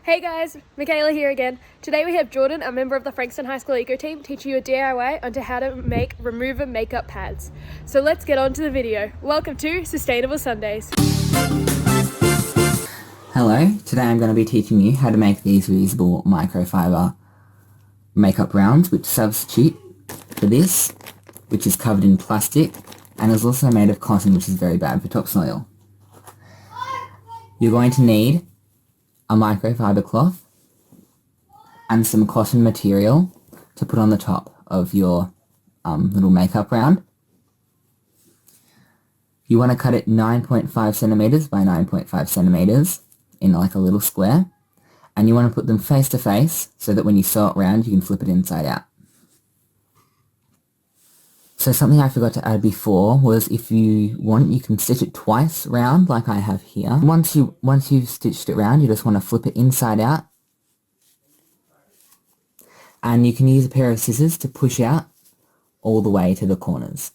Hey guys, Michaela here again. Today we have Jordan, a member of the Frankston High School Eco Team, teaching you a DIY onto how to make remover makeup pads. So let's get on to the video. Welcome to Sustainable Sundays. Hello, today I'm going to be teaching you how to make these reusable microfiber makeup rounds which substitute for this, which is covered in plastic and is also made of cotton, which is very bad for topsoil. You're going to need a microfiber cloth and some cotton material to put on the top of your little makeup round. You want to cut it 9.5 centimeters by 9.5 centimeters in like a little square, and you want to put them face to face so that when you sew it round you can flip it inside out. So something I forgot to add before was, if you want, you can stitch it twice round like I have here. Once you've stitched it round, you just want to flip it inside out, and you can use a pair of scissors to push out all the way to the corners.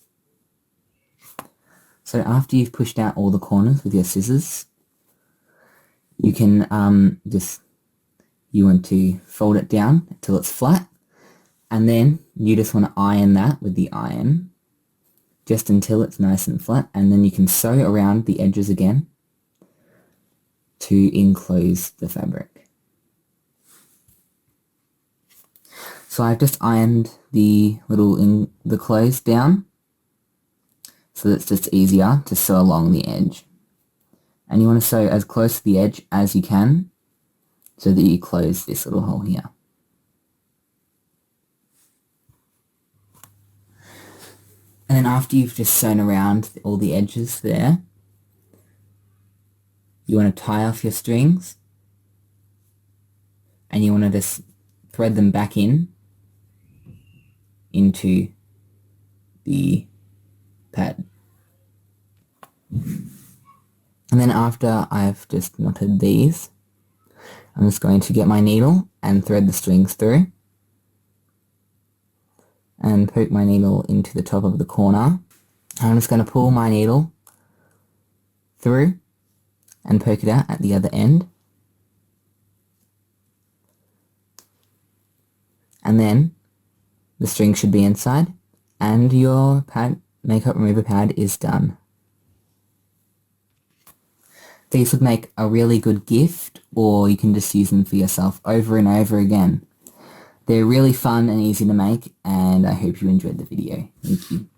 So after you've pushed out all the corners with your scissors, you can you want to fold it down until it's flat, and then you just want to iron that with the iron just until it's nice and flat, and then you can sew around the edges again to enclose the fabric. So I've just ironed the clothes down so that it's just easier to sew along the edge. And you want to sew as close to the edge as you can so that you close this little hole here. And then after you've just sewn around all the edges there, you want to tie off your strings, and you want to just thread them back into the pad. And then after I've just knotted these, I'm just going to get my needle and thread the strings through and poke my needle into the top of the corner. I'm just going to pull my needle through and poke it out at the other end. And then the string should be inside, and your makeup remover pad is done. These would make a really good gift, or you can just use them for yourself over and over again. They're really fun and easy to make, and I hope you enjoyed the video. Thank you.